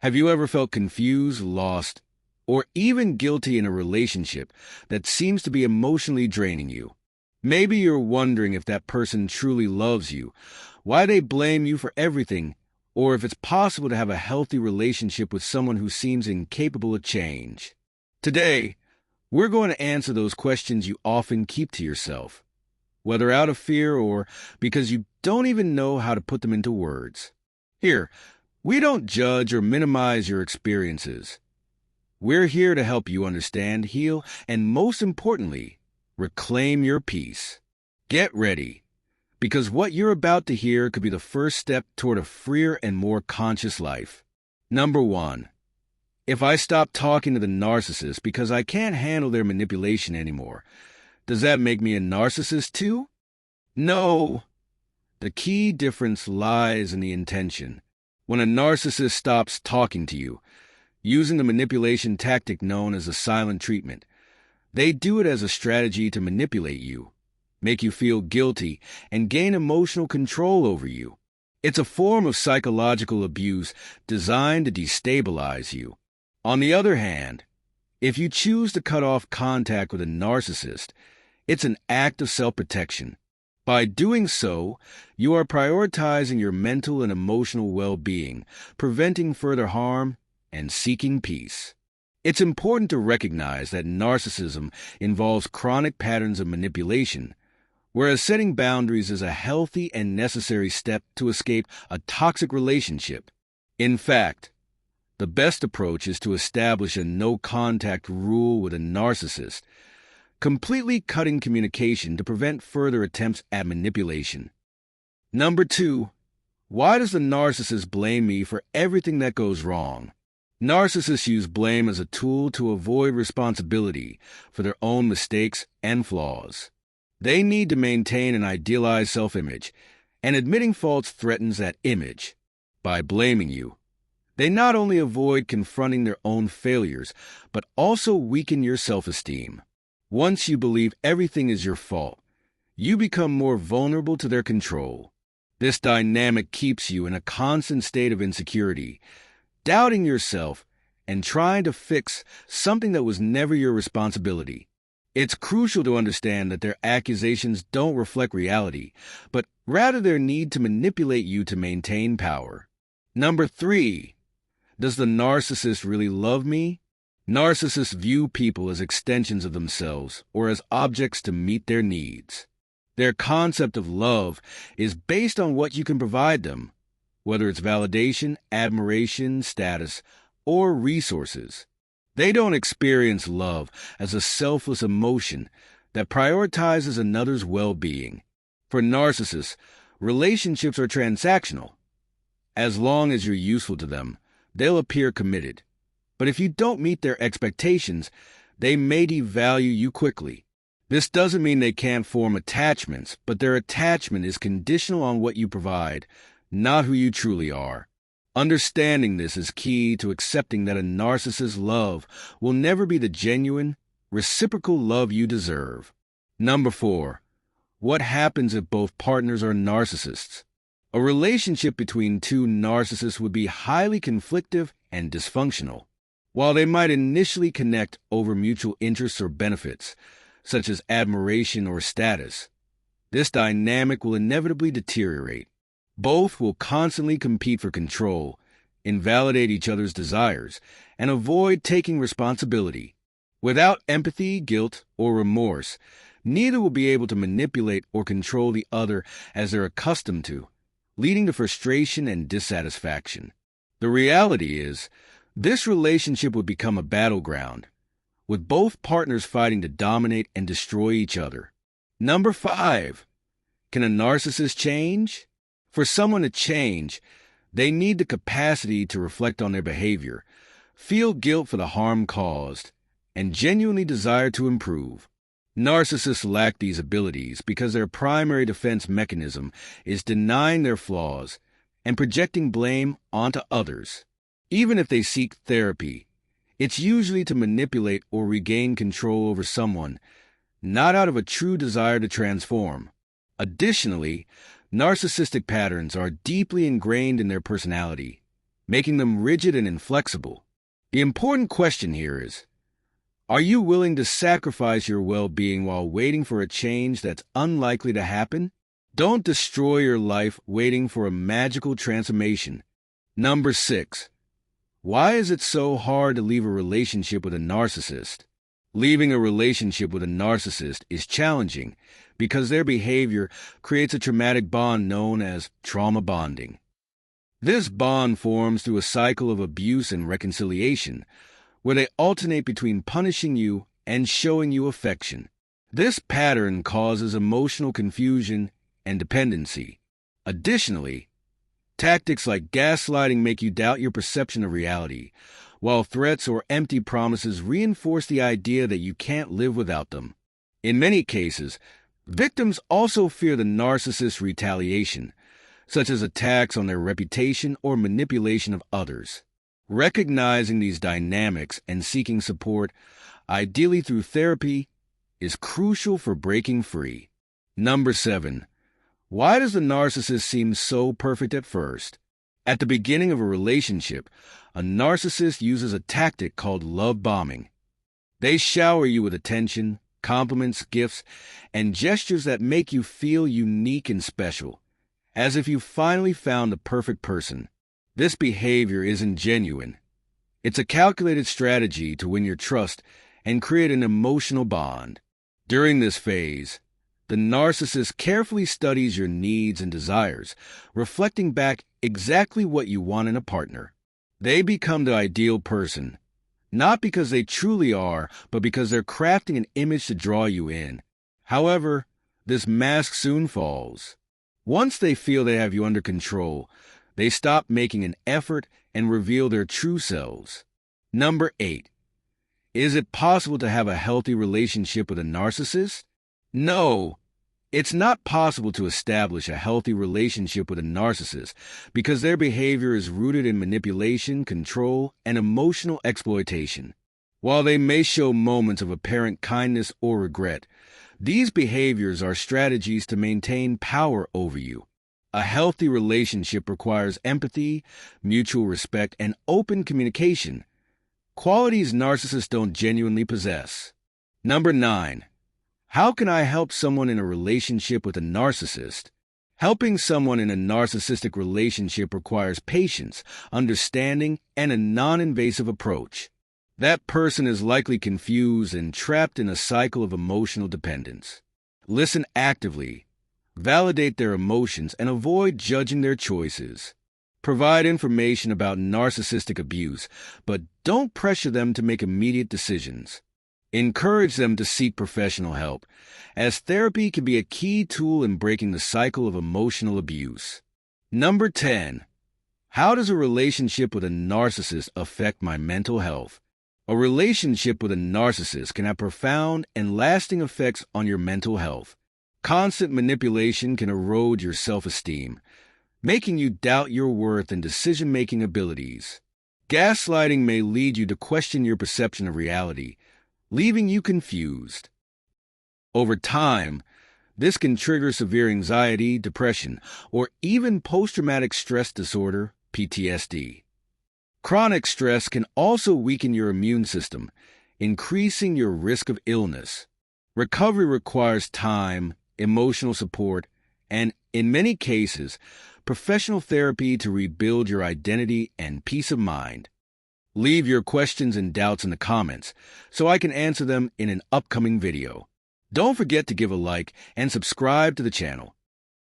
Have you ever felt confused, lost, or even guilty in a relationship that seems to be emotionally draining you? Maybe you're wondering if that person truly loves you, why they blame you for everything, or if it's possible to have a healthy relationship with someone who seems incapable of change. Today, we're going to answer those questions you often keep to yourself, whether out of fear or because you don't even know how to put them into words. Here, we don't judge or minimize your experiences. We're here to help you understand, heal, and most importantly, reclaim your peace. Get ready, because what you're about to hear could be the first step toward a freer and more conscious life. Number 1. If I stop talking to the narcissist because I can't handle their manipulation anymore, does that make me a narcissist too? No. The key difference lies in the intention. When a narcissist stops talking to you, using the manipulation tactic known as the silent treatment, they do it as a strategy to manipulate you, make you feel guilty, and gain emotional control over you. It's a form of psychological abuse designed to destabilize you. On the other hand, if you choose to cut off contact with a narcissist, it's an act of self-protection. By doing so, you are prioritizing your mental and emotional well-being, preventing further harm, and seeking peace. It's important to recognize that narcissism involves chronic patterns of manipulation, whereas setting boundaries is a healthy and necessary step to escape a toxic relationship. In fact, the best approach is to establish a no-contact rule with a narcissist, completely cutting communication to prevent further attempts at manipulation. Number 2, why does the narcissist blame me for everything that goes wrong? Narcissists use blame as a tool to avoid responsibility for their own mistakes and flaws. They need to maintain an idealized self-image, and admitting faults threatens that image. By blaming you, they not only avoid confronting their own failures, but also weaken your self-esteem. Once you believe everything is your fault, you become more vulnerable to their control. This dynamic keeps you in a constant state of insecurity, doubting yourself and trying to fix something that was never your responsibility. It's crucial to understand that their accusations don't reflect reality, but rather their need to manipulate you to maintain power. Number 3, does the narcissist really love me? Narcissists view people as extensions of themselves or as objects to meet their needs. Their concept of love is based on what you can provide them, whether it's validation, admiration, status, or resources. They don't experience love as a selfless emotion that prioritizes another's well-being. For narcissists, relationships are transactional. As long as you're useful to them, they'll appear committed. But if you don't meet their expectations, they may devalue you quickly. This doesn't mean they can't form attachments, but their attachment is conditional on what you provide, not who you truly are. Understanding this is key to accepting that a narcissist's love will never be the genuine, reciprocal love you deserve. Number 4, what happens if both partners are narcissists? A relationship between two narcissists would be highly conflictive and dysfunctional. While they might initially connect over mutual interests or benefits, such as admiration or status, this dynamic will inevitably deteriorate. Both will constantly compete for control, invalidate each other's desires, and avoid taking responsibility. Without empathy, guilt, or remorse, neither will be able to manipulate or control the other as they're accustomed to, leading to frustration and dissatisfaction. The reality is, this relationship would become a battleground, with both partners fighting to dominate and destroy each other. Number 5, can a narcissist change? For someone to change, they need the capacity to reflect on their behavior, feel guilt for the harm caused, and genuinely desire to improve. Narcissists lack these abilities because their primary defense mechanism is denying their flaws and projecting blame onto others. Even if they seek therapy, it's usually to manipulate or regain control over someone, not out of a true desire to transform. Additionally, narcissistic patterns are deeply ingrained in their personality, making them rigid and inflexible. The important question here is, are you willing to sacrifice your well-being while waiting for a change that's unlikely to happen? Don't destroy your life waiting for a magical transformation. Number 6. Why is it so hard to leave a relationship with a narcissist? Leaving a relationship with a narcissist is challenging because their behavior creates a traumatic bond known as trauma bonding. This bond forms through a cycle of abuse and reconciliation, where they alternate between punishing you and showing you affection. This pattern causes emotional confusion and dependency. Additionally, tactics like gaslighting make you doubt your perception of reality, while threats or empty promises reinforce the idea that you can't live without them. In many cases, victims also fear the narcissist's retaliation, such as attacks on their reputation or manipulation of others. Recognizing these dynamics and seeking support, ideally through therapy, is crucial for breaking free. Number 7. Why does the narcissist seem so perfect at first? At the beginning of a relationship, a narcissist uses a tactic called love bombing. They shower you with attention, compliments, gifts, and gestures that make you feel unique and special, as if you finally found the perfect person. This behavior isn't genuine. It's a calculated strategy to win your trust and create an emotional bond. During this phase, the narcissist carefully studies your needs and desires, reflecting back exactly what you want in a partner. They become the ideal person, not because they truly are, but because they're crafting an image to draw you in. However, this mask soon falls. Once they feel they have you under control, they stop making an effort and reveal their true selves. Number 8. Is it possible to have a healthy relationship with a narcissist? No. It's not possible to establish a healthy relationship with a narcissist because their behavior is rooted in manipulation, control, and emotional exploitation. While they may show moments of apparent kindness or regret, these behaviors are strategies to maintain power over you. A healthy relationship requires empathy, mutual respect, and open communication, qualities narcissists don't genuinely possess. Number 9. How can I help someone in a relationship with a narcissist? Helping someone in a narcissistic relationship requires patience, understanding, and a non-invasive approach. That person is likely confused and trapped in a cycle of emotional dependence. Listen actively, validate their emotions, and avoid judging their choices. Provide information about narcissistic abuse, but don't pressure them to make immediate decisions. Encourage them to seek professional help, as therapy can be a key tool in breaking the cycle of emotional abuse. Number 10. How does a relationship with a narcissist affect my mental health? A relationship with a narcissist can have profound and lasting effects on your mental health. Constant manipulation can erode your self-esteem, making you doubt your worth and decision-making abilities. Gaslighting may lead you to question your perception of reality, leaving you confused. Over time, this can trigger severe anxiety, depression, or even post-traumatic stress disorder, PTSD. Chronic stress can also weaken your immune system, increasing your risk of illness. Recovery requires time, emotional support, and, in many cases, professional therapy to rebuild your identity and peace of mind. Leave your questions and doubts in the comments so I can answer them in an upcoming video. Don't forget to give a like and subscribe to the channel.